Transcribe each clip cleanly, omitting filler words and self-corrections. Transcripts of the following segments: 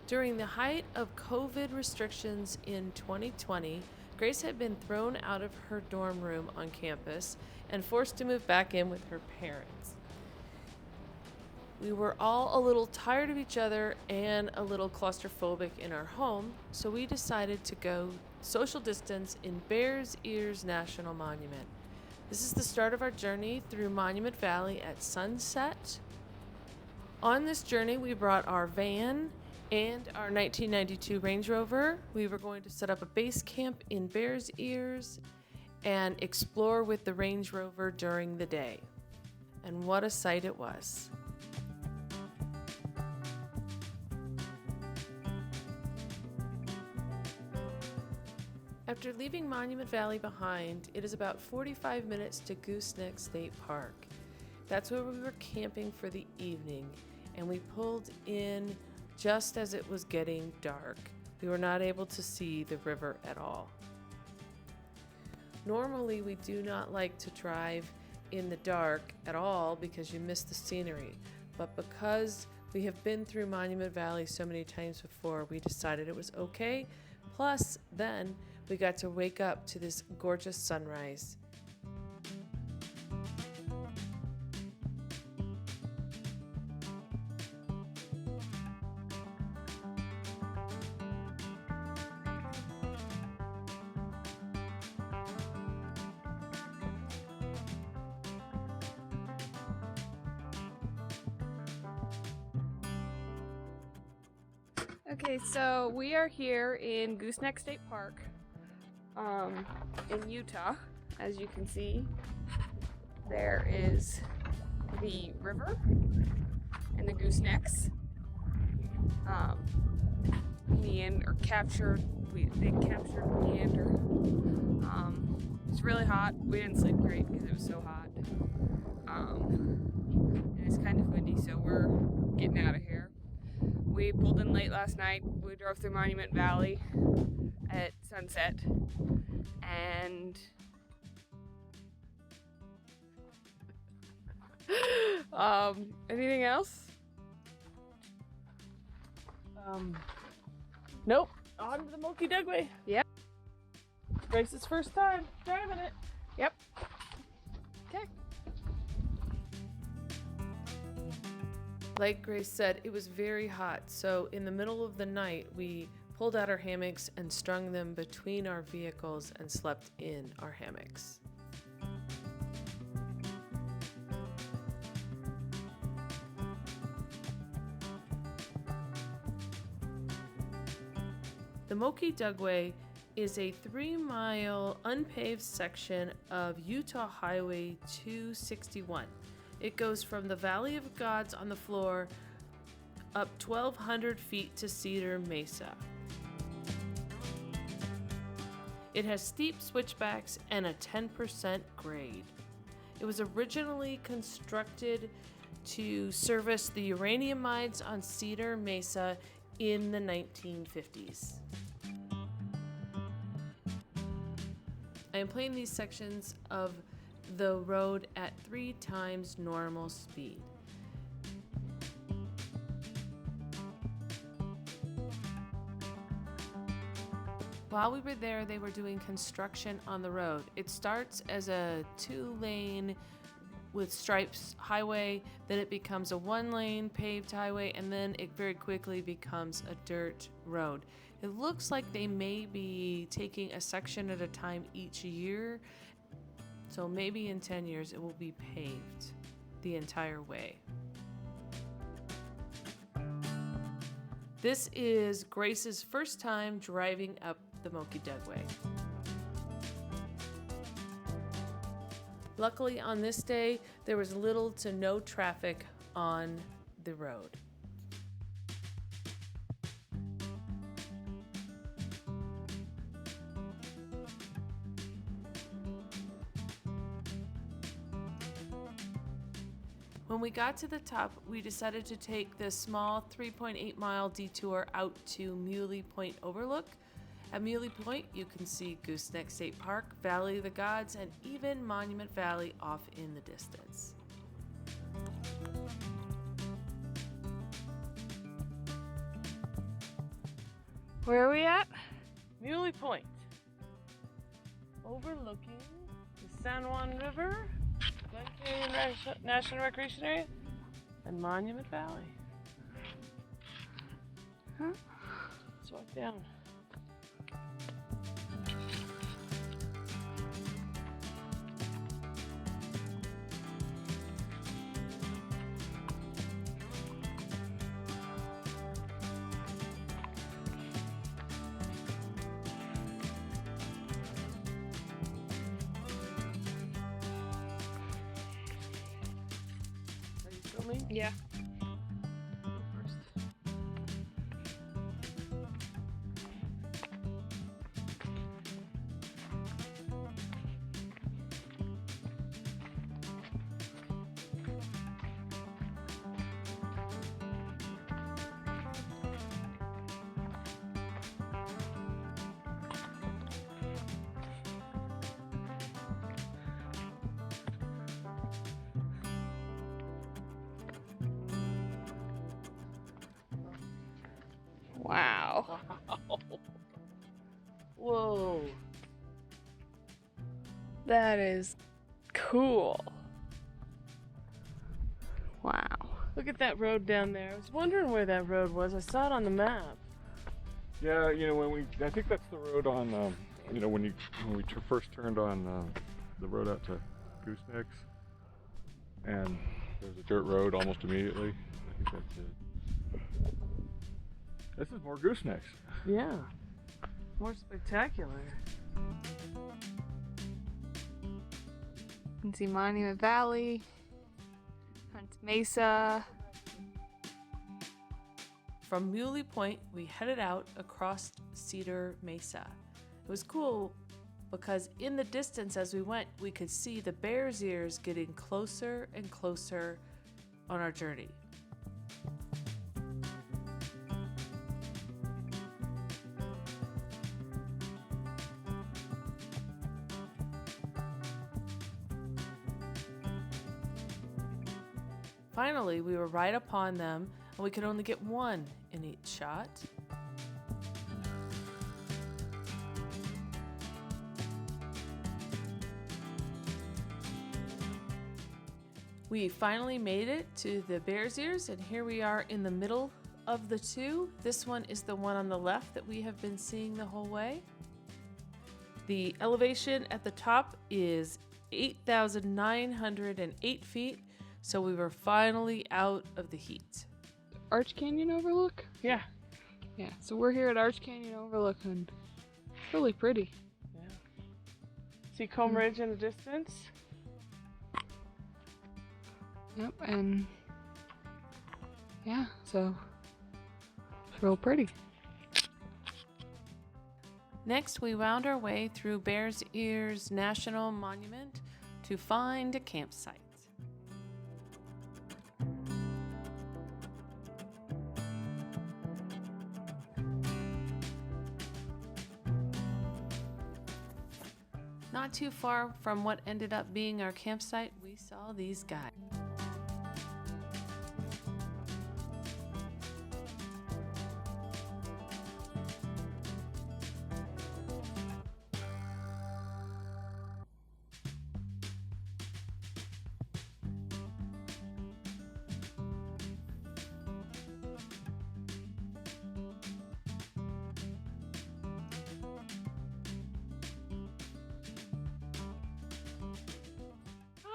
During the height of COVID restrictions in 2020, Grace had been thrown out of her dorm room on campus and forced to move back in with her parents. We were all a little tired of each other and a little claustrophobic in our home, so we decided to go social distance in Bears Ears National Monument. This is the start of our journey through Monument Valley at sunset. On this journey, we brought our van and our 1992 Range Rover. We were going to set up a base camp in Bears Ears and explore with the Range Rover during the day. And what a sight it was. After leaving Monument Valley behind, it is about 45 minutes to Gooseneck State Park. That's where we were camping for the evening, and we pulled in just as it was getting dark. We were not able to see the river at all. Normally, we do not like to drive in the dark at all because you miss the scenery, but because we have been through Monument Valley so many times before, we decided it was okay. Plus, then we got to wake up to this gorgeous sunrise. Okay, so we are here in Gooseneck State Park in Utah. As you can see, there is the river and the goosenecks. They captured meander. It's really hot. We didn't sleep great because it was so hot. And it's kind of windy, so we're getting out of here. We pulled in late last night. We drove through Monument Valley at sunset. And anything else? Nope. On to the Moki Dugway. Yep. Grace's first time driving it. Yep. Okay. Like Grace said, it was very hot, so in the middle of the night, we pulled out our hammocks and strung them between our vehicles and slept in our hammocks. The Moki Dugway is a 3-mile unpaved section of Utah Highway 261. It goes from the Valley of Gods on the floor up 1,200 feet to Cedar Mesa. It has steep switchbacks and a 10% grade. It was originally constructed to service the uranium mines on Cedar Mesa in the 1950s. I am playing these sections of the road at 3 times normal speed. While we were there, they were doing construction on the road. It starts as a 2-lane with stripes highway, then it becomes a 1-lane paved highway, and then it very quickly becomes a dirt road. It looks like they may be taking a section at a time each year, so maybe in 10 years it will be paved the entire way. This is Grace's first time driving up the Moki Dugway. Luckily on this day, there was little to no traffic on the road. When we got to the top, we decided to take the small 3.8-mile detour out to Muley Point Overlook. At Muley Point, you can see Gooseneck State Park, Valley of the Gods, and even Monument Valley off in the distance. Where are we at? Muley Point, overlooking the San Juan River, Glen Canyon National Recreation Area, and Monument Valley. Huh? Let's walk down. Are you filming? Yeah. First. Wow. Whoa. That is cool. Wow. Look at that road down there. I was wondering where that road was. I saw it on the map. Yeah, you know, I think that's the road on, you know, when we first turned on the road out to Goosenecks, and there's a dirt road almost immediately. I think that's it. This is more Goosenecks. Yeah. More spectacular. You can see Monument Valley, Hunt Mesa. From Muley Point, we headed out across Cedar Mesa. It was cool because in the distance as we went, we could see the Bears Ears getting closer and closer on our journey. Finally, we were right upon them, and we could only get one in each shot. We finally made it to the Bears Ears, and here we are in the middle of the two. This one is the one on the left that we have been seeing the whole way. The elevation at the top is 8,908 feet, so we were finally out of the heat. Arch Canyon Overlook? Yeah. Yeah, so we're here at Arch Canyon Overlook, and it's really pretty. Yeah. See Comb Ridge in the distance? Yep, and yeah, so it's real pretty. Next, we wound our way through Bears Ears National Monument to find a campsite. Not too far from what ended up being our campsite, we saw these guys.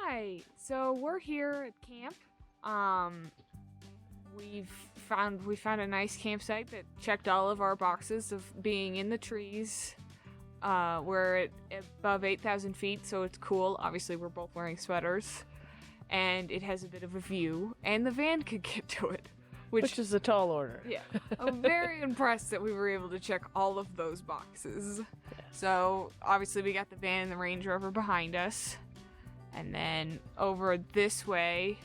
Hi, so we're here at camp. We found a nice campsite that checked all of our boxes of being in the trees. We're at above 8,000 feet, so it's cool. Obviously, we're both wearing sweaters, and it has a bit of a view, and the van could get to it, Which is a tall order. yeah, I'm very impressed that we were able to check all of those boxes. So obviously, we got the van and the Range Rover behind us. And then over this way,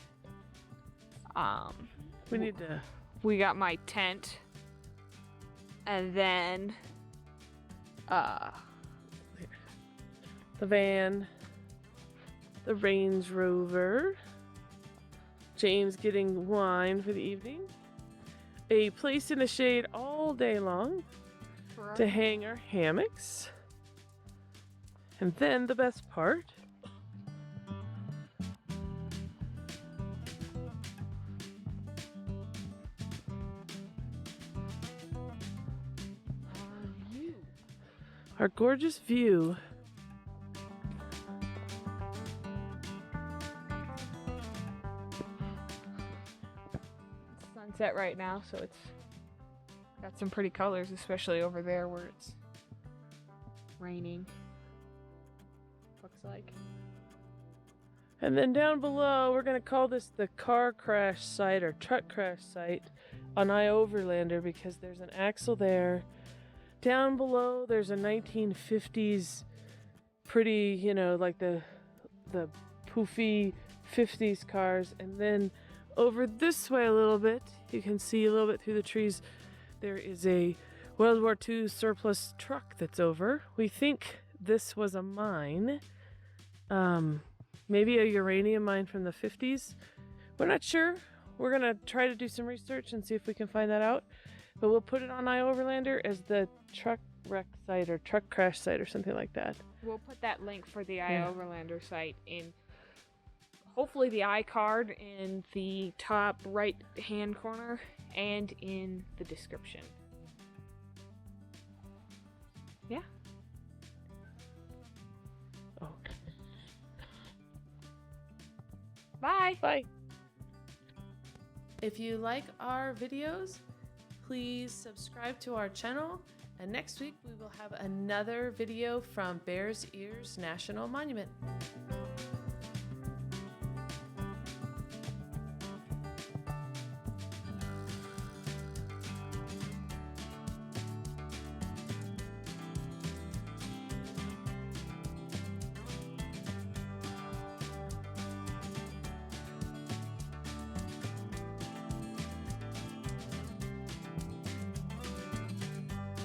we got my tent, and then the van, the Range Rover, James getting wine for the evening, a place in the shade all day long, for our to hang our hammocks. And then the best part. view. Our gorgeous view. It's sunset right now, so it's got some pretty colors, especially over there where it's raining. Looks like. And then down below, we're going to call this the car crash site or truck crash site on iOverlander because there's an axle there. Down below, there's a 1950s pretty, you know, like the poofy 50s cars. And then over this way a little bit, you can see a little bit through the trees, there is a World War II surplus truck that's over. We think this was a mine. Maybe a uranium mine from the 50s. We're not sure. We're going to try to do some research and see if we can find that out. But we'll put it on iOverlander as the truck wreck site or truck crash site or something like that. We'll put that link for the iOverlander site in hopefully the iCard in the top right hand corner and in the description. Yeah. Oh. Bye. Bye. If you like our videos, please subscribe to our channel, and next week we will have another video from Bears Ears National Monument.